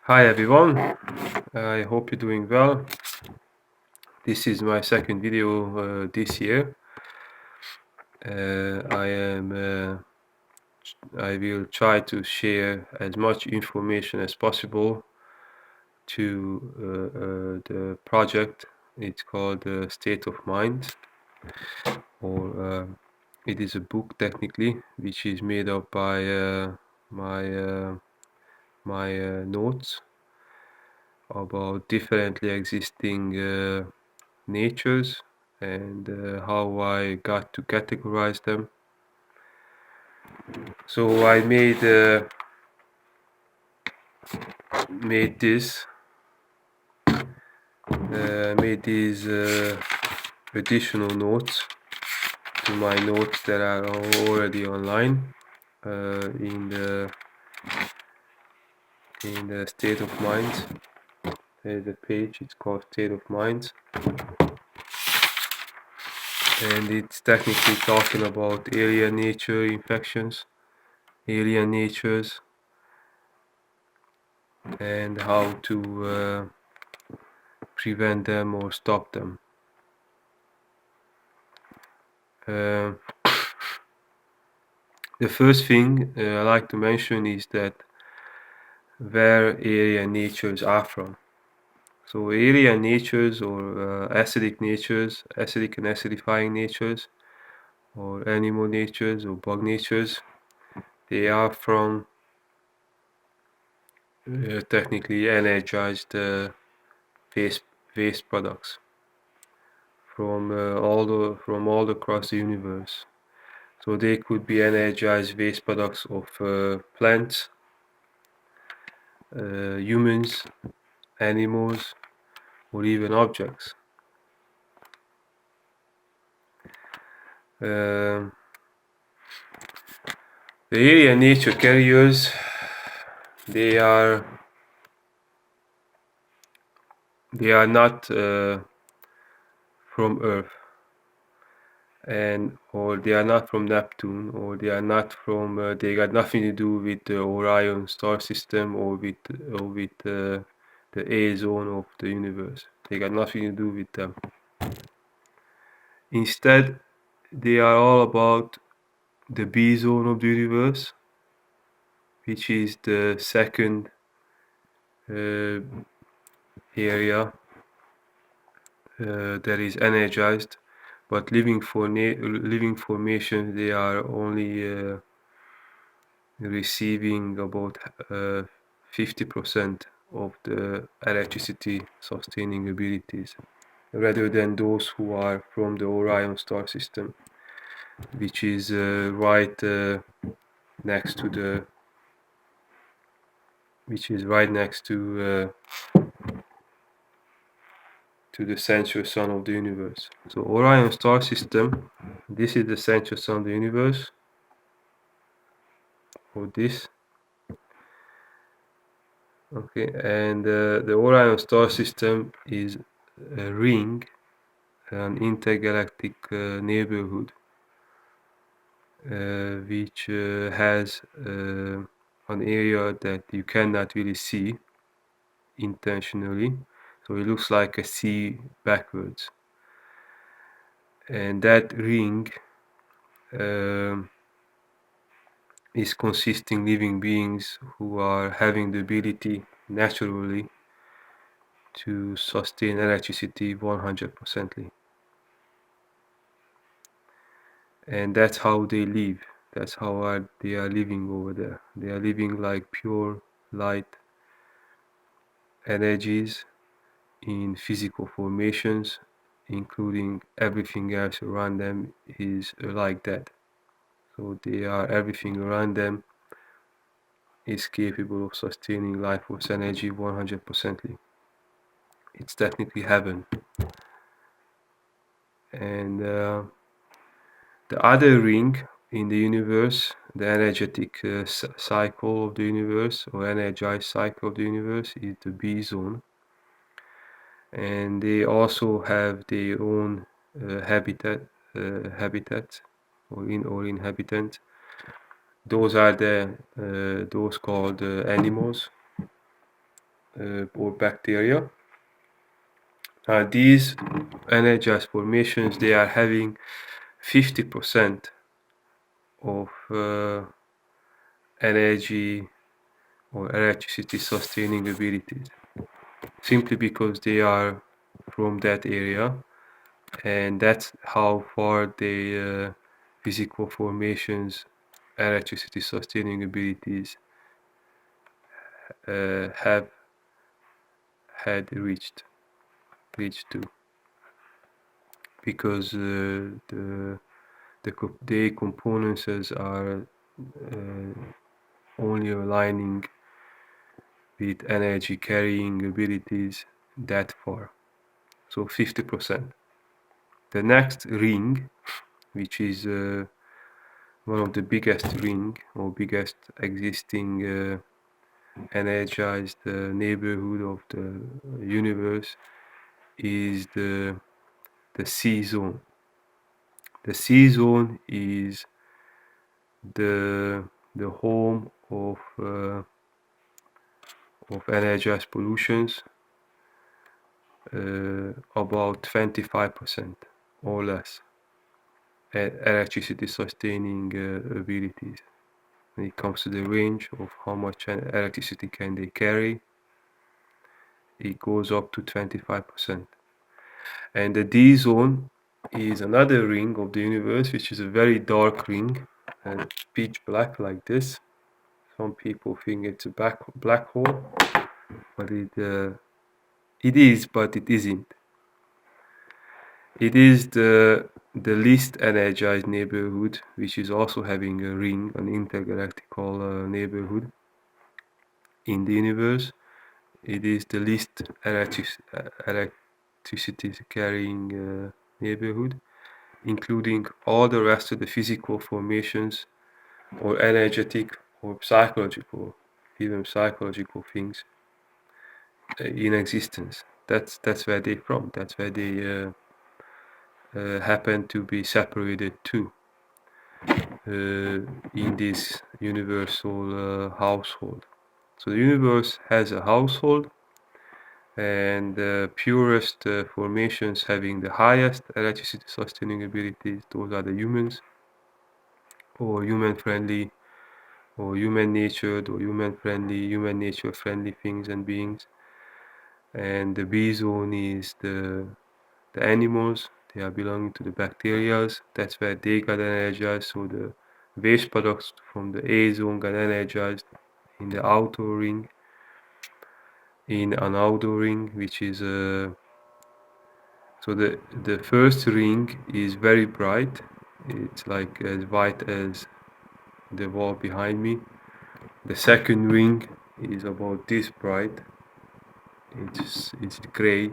Hi everyone, I hope you're doing well. This is my second video this year. I will try to share as much information as possible to the project. It's called State of Mind, or it is a book technically, which is made up by my notes about differently existing natures and how I got to categorize them. So I made this made these additional notes to my notes that are already online in the State of Mind. There's a page. It's called State of Mind, and it's technically talking about alien nature infections, alien natures, and how to prevent them or stop them. The first thing I like to mention is that where alien natures are from. So alien natures or acidic natures, acidic and acidifying natures, or animal natures or bug natures, they are from technically energized waste products from all across the universe. So they could be energized waste products of plants, humans, animals, or even objects. The alien nature carriers, they are not from Earth, or they are not from Neptune, or they are not from. They got nothing to do with the Orion star system or with the A zone of the universe. They got nothing to do with them. Instead, they are all about the B zone of the universe, which is the second area that is energized, but living formation, they are only receiving about 50% of the electricity sustaining abilities, rather than those who are from the Orion star system, which is right next to the central sun of the universe. So Orion star system, this is the central sun of the universe, or this. Okay, and the Orion star system is a ring, an intergalactic neighborhood, which has an area that you cannot really see intentionally. So it looks like a C backwards. And that ring is consisting living beings who are having the ability naturally to sustain electricity 100%. And that's how they live. That's how they are living over there. They are living like pure light energies in physical formations, including everything else around them is like that. So everything around them is capable of sustaining life force energy 100%. It's technically heaven. And the other ring in the universe, the energetic cycle of the universe, or energized cycle of the universe, is the B zone. And they also have their own habitat or inhabitant. Those are those called animals. or bacteria. These energized formations, they are having 50% of energy or electricity sustaining abilities, simply because they are from that area, and that's how far the physical formations electricity sustaining abilities have had reached to, because the components are only aligning with energy carrying abilities that far, so 50%. The next ring, which is one of the biggest ring or biggest existing energized neighborhood of the universe, is the C zone. The C zone is the home of energized pollutions, about 25% or less electricity sustaining abilities. When it comes to the range of how much electricity can they carry, it goes up to 25%. And the D zone is another ring of the universe, which is a very dark ring and pitch black like this. Some people think it's a black hole, but it is, but it isn't. It is the least energized neighborhood, which is also having a ring, an intergalactical neighborhood in the universe. It is the least electricity carrying neighborhood, including all the rest of the physical formations or energetic or psychological, even psychological things in existence. That's where they're from. That's where they happen to be separated to in this universal household. So the universe has a household, and the purest formations having the highest electricity sustaining abilities, those are the humans, or human friendly, or human natured, or human friendly, human nature friendly things and beings. And the B zone is the animals. They are belonging to the bacteria. That's where they got energized. So the waste products from the A zone got energized in the outer ring, in an outer ring, which is so the first ring is very bright. It's like as white as the wall behind me. The second ring is about this bright. It's gray.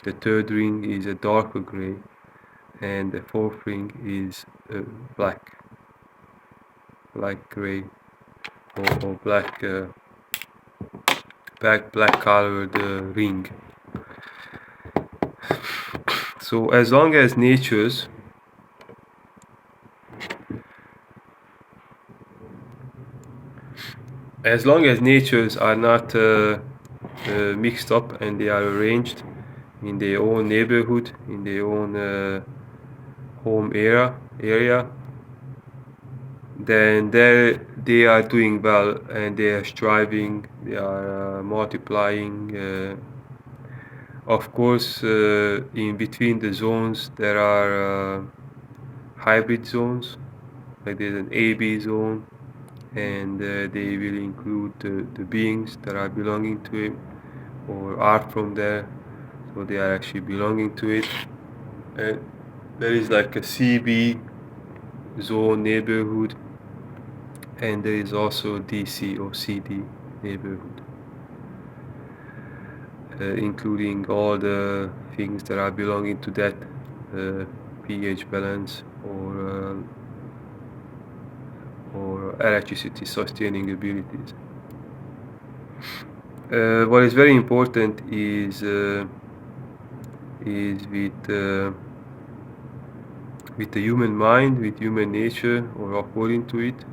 The third ring is a darker gray, and the fourth ring is black gray, or black colored ring. So as long as natures are not mixed up and they are arranged in their own neighborhood, in their own home area, then they are doing well, and they are striving, they are multiplying. Of course, in between the zones there are hybrid zones, like there's an AB zone, and they will include the beings that are belonging to it or are from there, so they are actually belonging to it. And there is like a CB zone neighborhood, and there is also DC or CD neighborhood, including all the things that are belonging to that pH balance or electricity sustaining abilities. What is very important is with the human mind, with human nature, or according to it.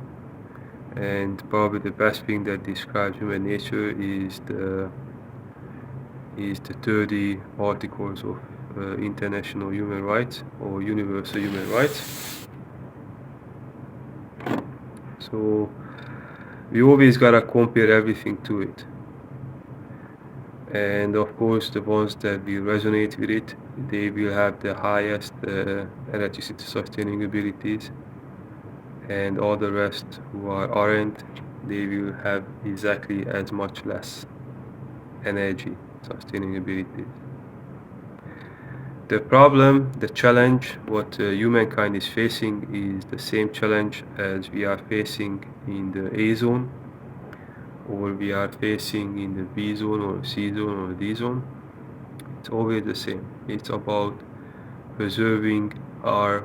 And probably the best thing that describes human nature is the is the 30 articles of international human rights or universal human rights. So we always gotta compare everything to it, and of course the ones that will resonate with it, they will have the highest electricity sustaining abilities, and all the rest who aren't, they will have exactly as much less energy sustaining abilities. The problem, the challenge, what humankind is facing is the same challenge as we are facing in the A zone, or we are facing in the B zone or C zone or D zone. It's always the same. It's about preserving our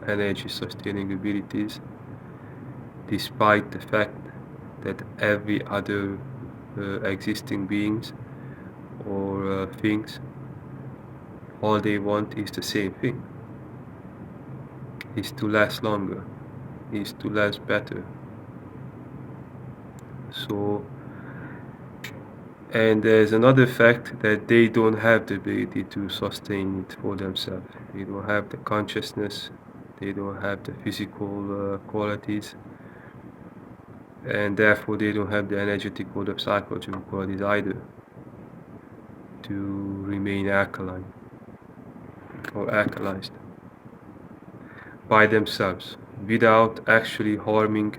energy sustaining abilities, despite the fact that every other existing beings or things, all they want is the same thing, is to last longer, is to last better. So, and there's another fact that they don't have the ability to sustain it for themselves. They don't have the consciousness, they don't have the physical qualities, and therefore they don't have the energetic or the psychological qualities either to remain alkaline or alkalized by themselves without actually harming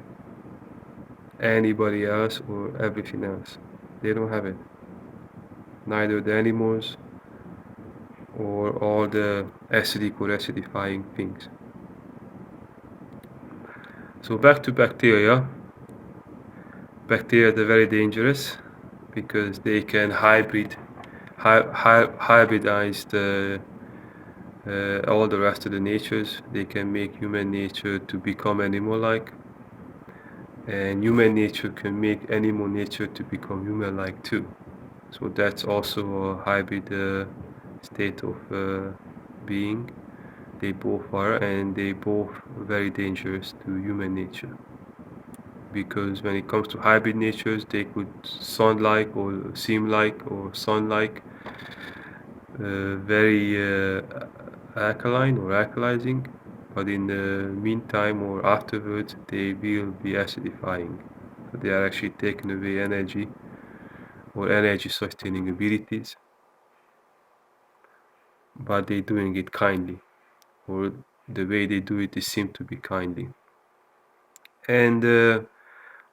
anybody else or everything else. They don't have it. Neither the animals or all the acidic or acidifying things. So back to bacteria. Bacteria are very dangerous because they can hybridize all the rest of the natures. They can make human nature to become animal-like, and human nature can make animal nature to become human-like too. So that's also a hybrid state of being. They both are, and they both very dangerous to human nature. Because when it comes to hybrid natures, they could sound like or seem like or sound like very alkaline or alkalizing, but in the meantime or afterwards, they will be acidifying. So they are actually taking away energy or energy sustaining abilities, but they're doing it kindly, or the way they do it is seem to be kindly. And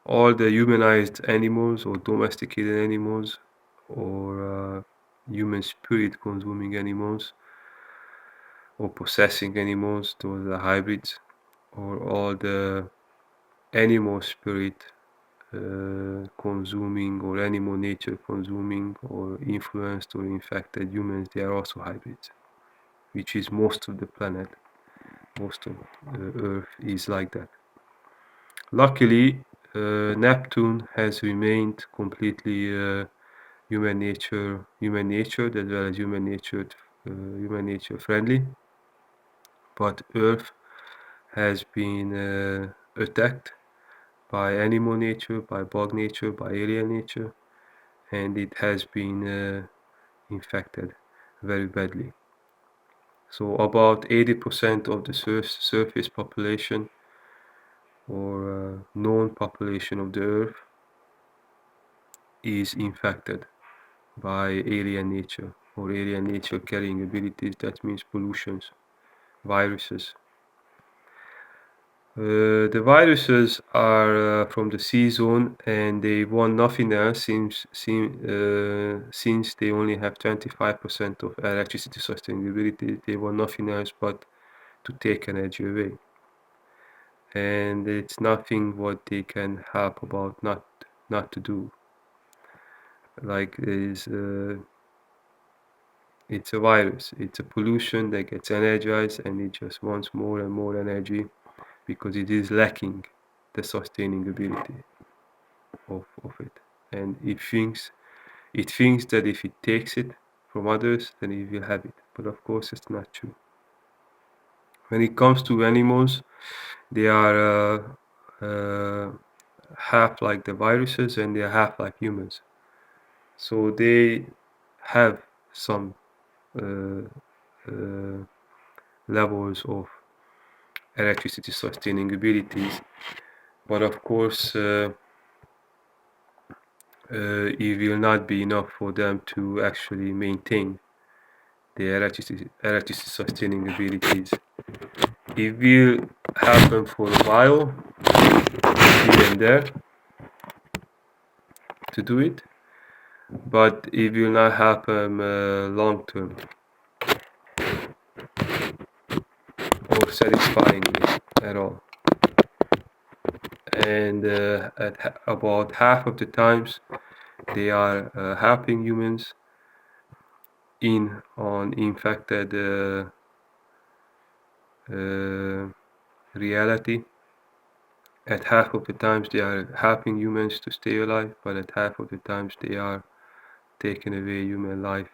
all the humanized animals or domesticated animals or human spirit consuming animals or possessing animals, those are hybrids, or all the animal spirit consuming or animal nature consuming or influenced or infected humans, they are also hybrids, which is most of the planet, most of Earth is like that. Luckily, Neptune has remained completely human nature as well as human nature friendly, but Earth has been attacked by animal nature, by bug nature, by alien nature, and it has been infected very badly. So about 80% of the surface population or known population of the Earth is infected by alien nature or alien nature carrying abilities. That means pollutions, viruses. The viruses are from the C zone, and they want nothing else since they only have 25% of electricity sustainability. They want nothing else but to take energy away, and it's nothing what they can help about not to do. Like it's a virus, it's a pollution that gets energized, and it just wants more and more energy because it is lacking the sustaining ability of it, and it thinks that if it takes it from others, then it will have it, but of course it's not true. When it comes to animals, they are half like the viruses and they are half like humans, so they have some uh, uh, levels of electricity sustaining abilities, but of course it will not be enough for them to actually maintain the electricity sustaining abilities. It will happen for a while here and there to do it, but it will not happen long term or satisfyingly at all. And about half of the times they are helping humans in on infected reality. At half of the times they are helping humans to stay alive, but at half of the times they are taking away human life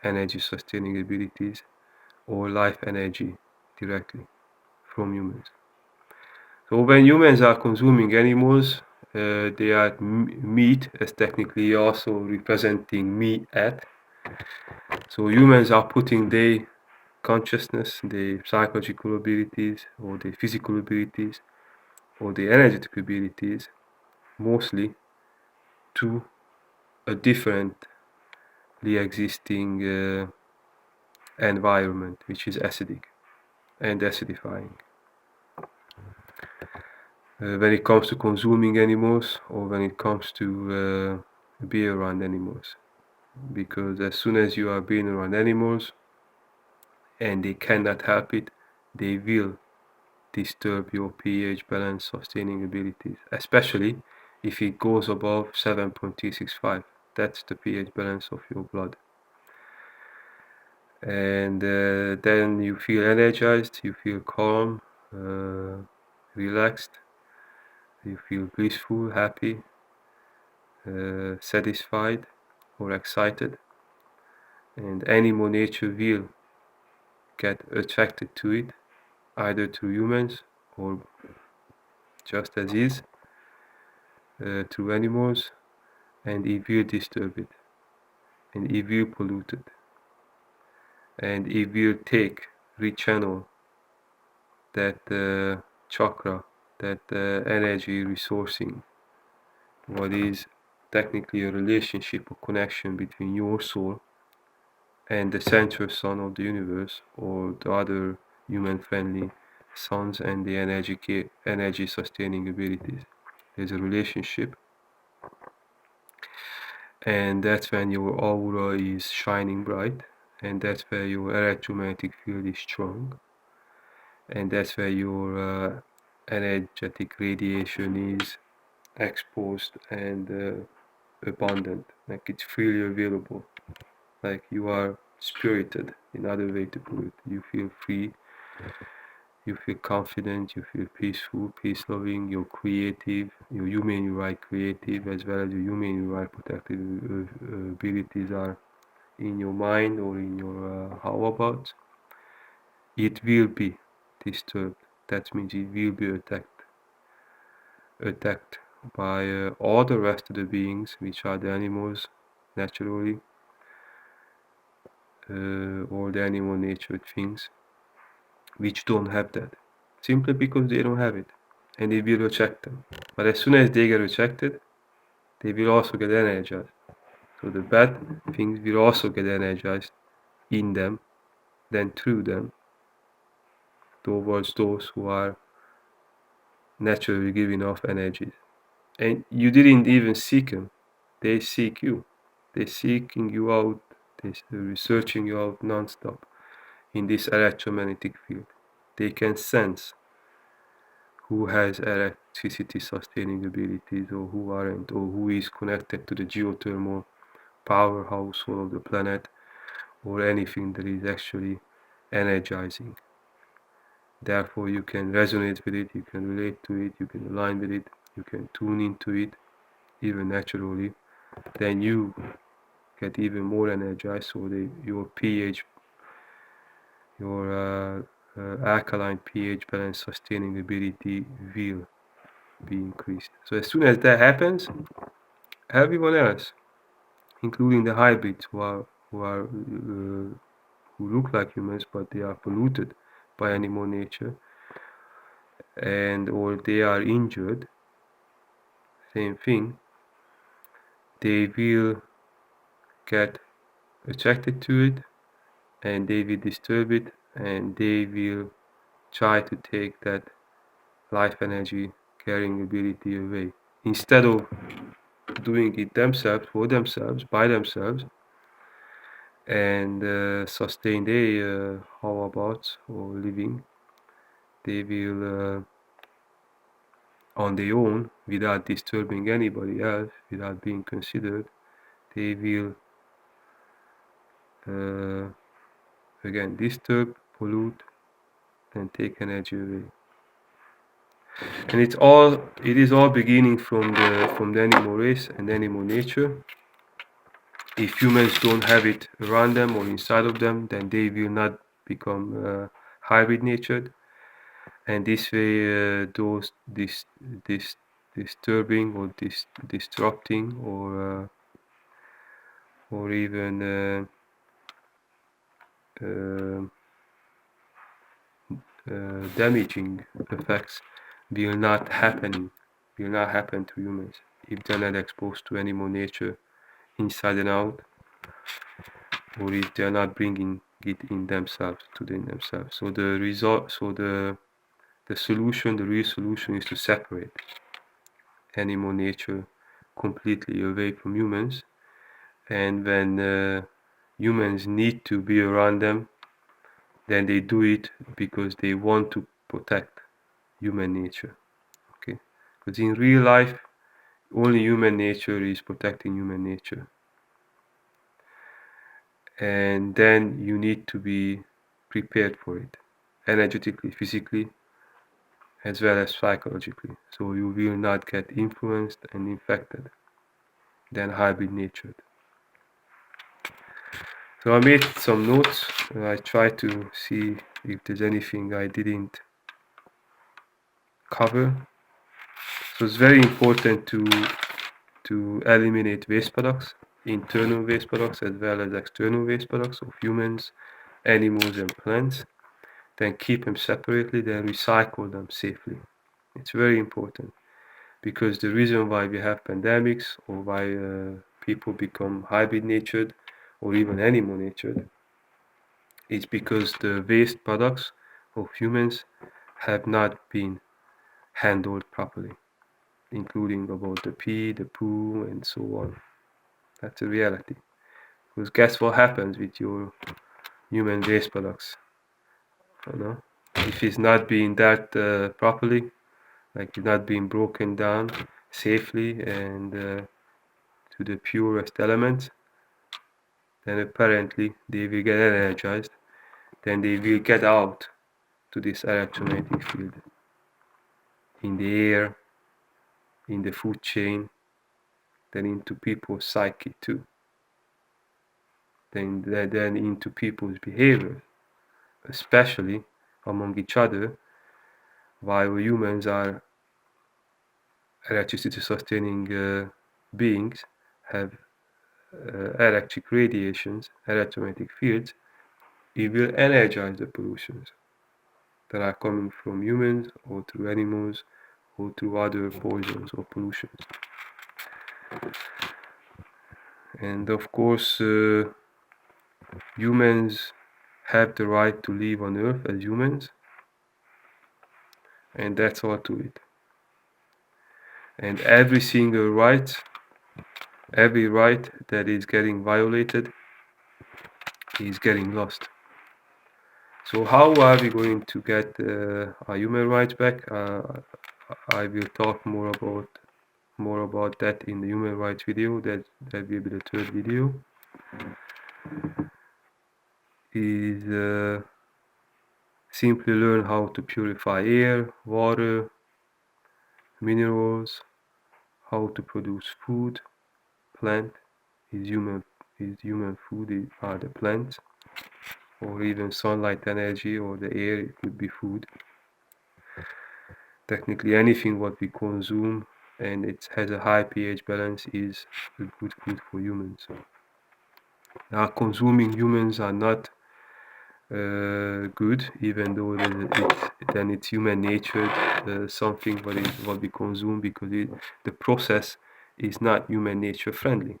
energy sustaining abilities or life energy directly from humans. So when humans are consuming animals, they are meat as technically also representing me at. So humans are putting their consciousness, their psychological abilities, or their physical abilities, or their energetic abilities, mostly to a differently existing environment, which is acidic and acidifying. When it comes to consuming animals or when it comes to be around animals, because as soon as you are being around animals and they cannot help it, they will disturb your pH balance sustaining abilities, especially if it goes above 7.365. That's the pH balance of your blood. And then you feel energized, you feel calm, relaxed, you feel blissful, happy, satisfied, or excited. And animal nature will get attracted to it, either through humans or just as is, through animals, and it will disturb it, and it will pollute it, and it will rechannel that chakra, that energy resourcing, what is technically a relationship or connection between your soul and the central sun of the universe or the other human friendly suns and the energy sustaining abilities. There's a relationship, and that's when your aura is shining bright, and that's where your electromagnetic field is strong, and that's where your energetic radiation is exposed and abundant, like it's freely available, like you are spirited, another way to put it. You feel free, you feel confident, you feel peaceful, peace loving, you're creative, your human right creative as well as your human right protective abilities are in your mind or in your how about. It will be disturbed. That means it will be attacked by all the rest of the beings, which are the animals naturally, or the animal natured things, which don't have that, simply because they don't have it, and it will reject them. But as soon as they get rejected, they will also get energized. So the bad things will also get energized in them, then through them, towards those who are naturally giving off energies. And you didn't even seek them, they seek you. They're seeking you out, they're researching you out non-stop in this electromagnetic field. They can sense who has electricity sustaining abilities or who aren't, or who is connected to the geothermal powerhouse of the planet, or anything that is actually energizing. Therefore, you can resonate with it, you can relate to it, you can align with it, you can tune into it, even naturally. Then you get even more energized, so your pH, your alkaline pH balance sustaining ability will be increased. So as soon as that happens, everyone else including the hybrids who look like humans, but they are polluted by animal nature, and or they are injured, same thing, they will get attracted to it, and they will disturb it, and they will try to take that life energy carrying ability away. Instead of doing it themselves, for themselves, by themselves, and sustain their how about or living, they will on their own, without disturbing anybody else, without being considered, they will uh, again disturb, pollute, and take energy away. And it is all beginning from the animal race and animal nature. If humans don't have it around them or inside of them, then they will not become hybrid natured, and this way those this disturbing or disrupting or even uh, damaging effects will not happen to humans if they're not exposed to animal nature inside and out, or if they're not bringing it in themselves so the result so the solution, the real solution, is to separate animal nature completely away from humans, and when humans need to be around them, then they do it because they want to protect human nature. Okay, because in real life only human nature is protecting human nature, and then you need to be prepared for it, energetically, physically, as well as psychologically, so you will not get influenced and infected, then hybrid natured. So I made some notes and I tried to see if there's anything I didn't cover. So it's very important to eliminate waste products, internal waste products as well as external waste products of humans, animals, and plants. Then keep them separately, then recycle them safely. It's very important, because the reason why we have pandemics or why people become hybrid natured or even animal natured is because the waste products of humans have not been handled properly, including about the pee, the poo, and so on. That's a reality. Because guess what happens with your human waste products? You know, if it's not being dealt properly, like it's not being broken down safely and to the purest elements, then apparently they will get energized. Then they will get out to this electromagnetic field in the air, in the food chain, then into people's psyche too, then into people's behavior, especially among each other, while humans are electricity sustaining beings, have electric radiations, electromagnetic fields, it will energize the pollutions that are coming from humans or through animals or through other poisons or pollutions. And of course, humans have the right to live on Earth as humans, and that's all to it. And every single right, every right that is getting violated is getting lost. So how are we going to get our human rights back? I will talk more about that in the human rights video. That will be the third video. Is simply learn how to purify air, water, minerals, how to produce food, plant is human food are the plants, or even sunlight energy, or the air, it could be food. Technically anything what we consume and it has a high pH balance is a good food for humans. Now, consuming humans are not good, even though it's human nature, something what we consume, because the process is not human nature friendly.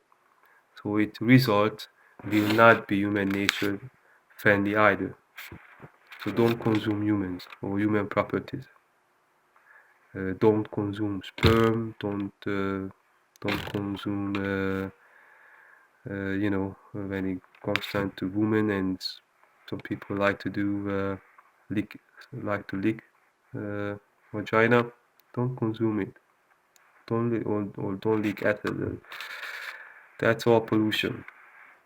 So its result will not be human nature friendly either. So don't consume humans or human properties. Don't consume sperm. Don't consume. When it comes down to women, and some people like to do lick, like to lick vagina. Don't consume it. Or don't lick at it. That's all pollution.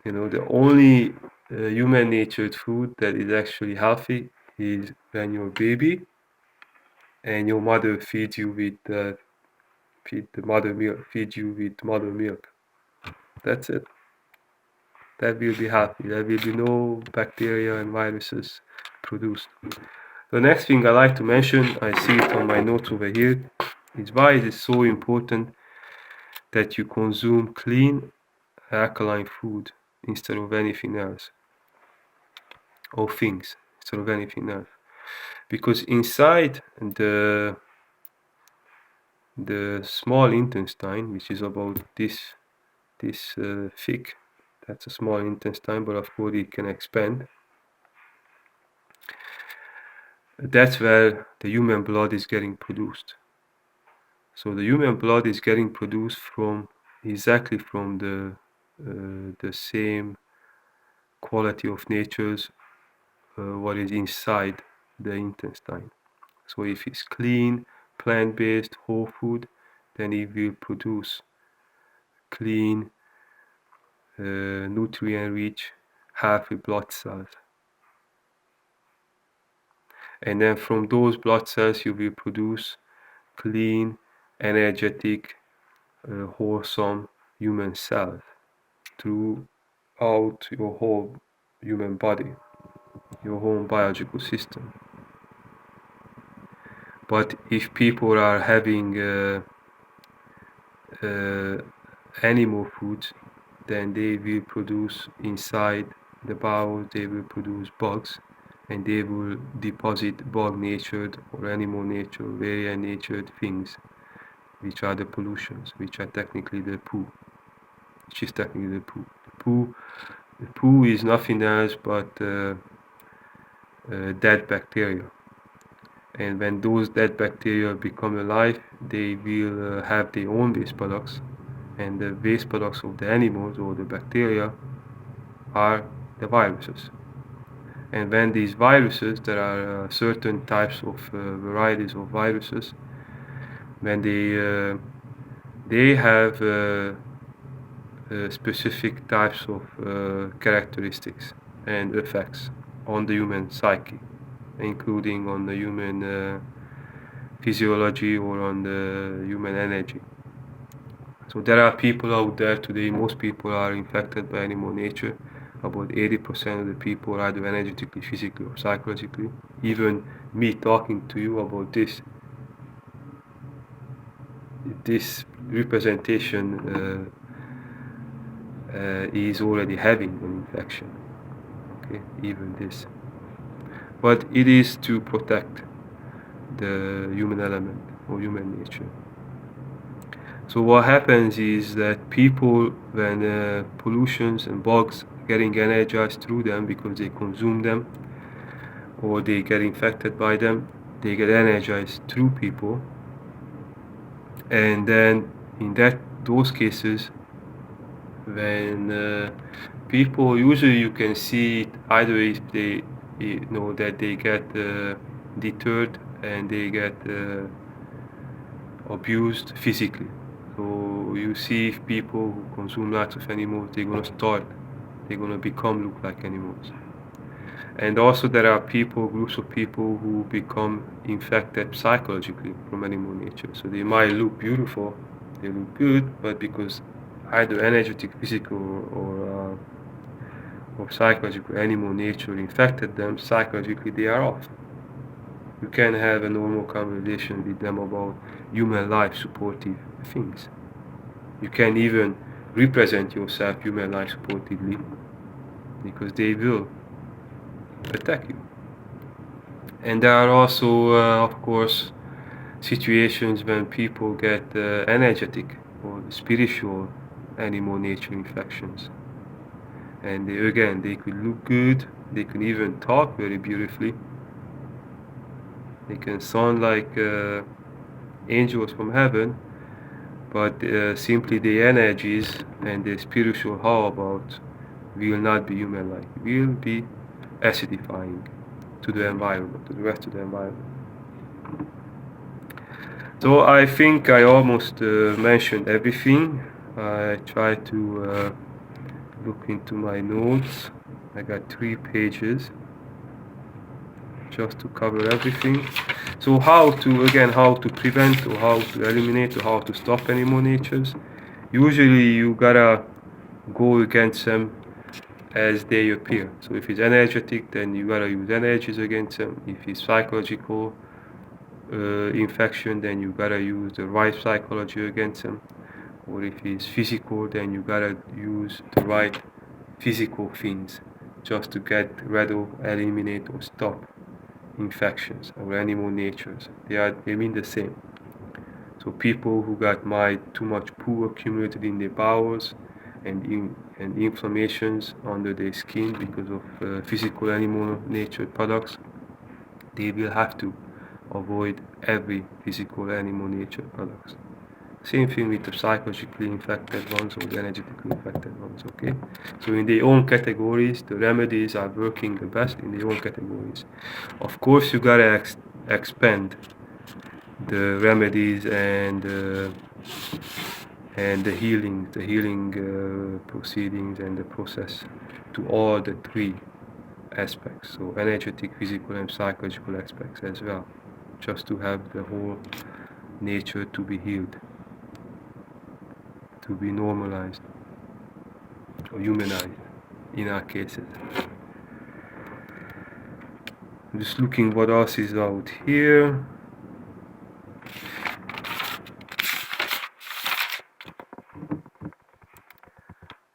The only human natured food that is actually healthy is when you're a baby and your mother feeds you with feed you with mother milk. That's it. That will be healthy. There will be no bacteria and viruses produced. The next thing I like to mention, I see it on my notes over here, is why it is so important that you consume clean alkaline food instead of anything else, or things instead of anything else. Because inside the small intestine, which is about this thick, that's a small intestine, but of course it can expand. That's where the human blood is getting produced. So the human blood is getting produced from exactly from the same quality of nature's what is inside the intestine. So if it's clean, plant-based, whole food, then it will produce clean, nutrient-rich, healthy blood cells. And then from those blood cells you will produce clean, energetic, wholesome human cells throughout your whole human body, your whole biological system. But if people are having animal foods, then they will produce inside the bowel, they will produce bugs, and they will deposit bug-natured or animal-natured, variant-natured things, which are the pollutions, which are technically the poo, which is technically the poo. The poo is nothing else but dead bacteria. And when those dead bacteria become alive, they will have their own waste products, and the waste products of the animals or the bacteria are the viruses. And when these viruses, there are certain types of varieties of viruses, when they have specific types of characteristics and effects on the human psyche, including on the human physiology or on the human energy. So there are people out there today, most people are infected by animal nature. About 80% of the people are either energetically, physically, or psychologically. Even me talking to you about this representation is already having an infection. Okay, even this. But it is to protect the human element or human nature. So what happens is that people, when pollutions and bugs getting energized through them because they consume them or they get infected by them, they get energized through people, and then in those cases, when people, usually you can see it either if they know that they get deterred and they get abused physically. So you see if people who consume lots of animals, they're gonna become look like animals. And also there are groups of people who become infected psychologically from animal nature. So they might look beautiful, they look good, but because either energetic, physical, or psychological animal nature infected them, psychologically they are off. You can have a normal conversation with them about human life supportive things. You can even represent yourself human life supportively, because they will attack you. And there are also, of course, situations when people get energetic or spiritual animal nature infections. And again, they could look good, they can even talk very beautifully, they can sound like angels from heaven, but simply the energies and the spiritual how about will not be human-like, will be acidifying to the environment, to the rest of the environment. So I think I almost mentioned everything. I tried to look into my notes. I got 3 pages just to cover everything. So how to prevent, or how to eliminate, or how to stop animal natures. Usually you gotta go against them as they appear. So if it's energetic, then you gotta use energies against them. If it's psychological infection, then you gotta use the right psychology against them. Or if it's physical, then you gotta use the right physical things just to get rid of, eliminate, or stop infections or animal natures. They mean the same. So people who got too much poo accumulated in their bowels and inflammations under their skin because of physical animal nature products, they will have to avoid every physical animal nature products. Same thing with the psychologically infected ones or the energetically infected ones, okay? So in their own categories, the remedies are working the best in their own categories. Of course, you gotta expand the remedies and the healing proceedings and the process to all the 3 aspects, so energetic, physical, and psychological aspects as well, just to have the whole nature to be healed, to be normalized or humanized in our cases. I'm just looking what else is out here.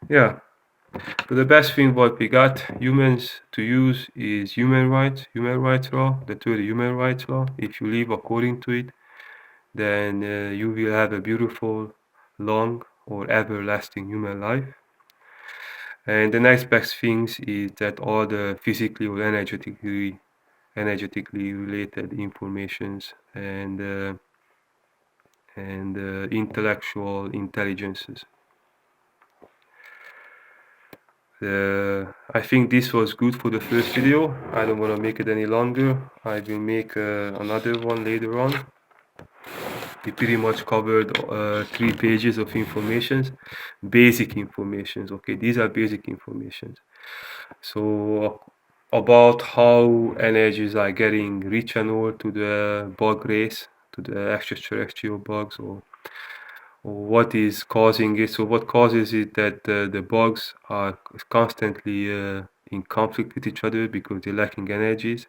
Yeah, so the best thing what we got humans to use is human rights law, the 30 human rights law. If you live according to it, then you will have a beautiful, long, or everlasting human life. And the next best things is that all the physically or energetically related informations and intellectual intelligences. I think this was good for the first video. I don't want to make it any longer. I will make another one later on. We pretty much covered 3 pages of informations, basic informations. Okay, these are basic informations. So about how energies are getting rechanneled to the bug race, to the extraterrestrial bugs, or what is causing it. So what causes it that the bugs are constantly in conflict with each other because they're lacking energies,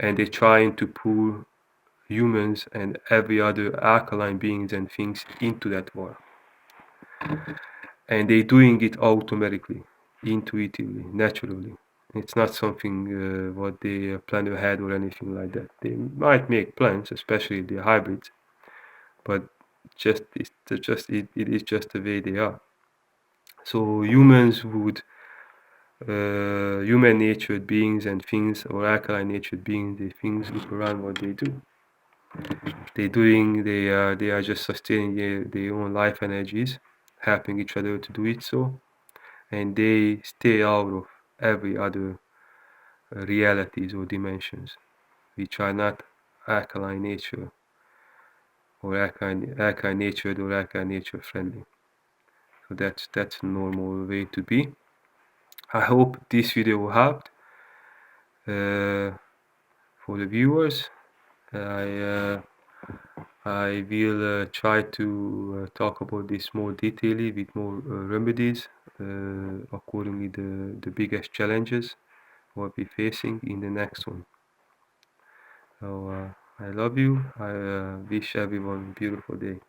and they're trying to pull humans and every other alkaline beings and things into that war. And they're doing it automatically, intuitively, naturally. It's not something what they plan ahead or anything like that. They might make plans, especially the hybrids, but it is just the way they are. So humans would, human natured beings and things, or alkaline natured beings, the things look around what they do. They are just sustaining their own life energies, helping each other to do it so, and they stay out of every other realities or dimensions which are not alkaline nature or alkaline natured or alkaline nature friendly. So that's a normal way to be. I hope this video helped for the viewers. I will try to talk about this more detailedly with more remedies accordingly the biggest challenges what we're facing in the next one. So I love you. I wish everyone a beautiful day.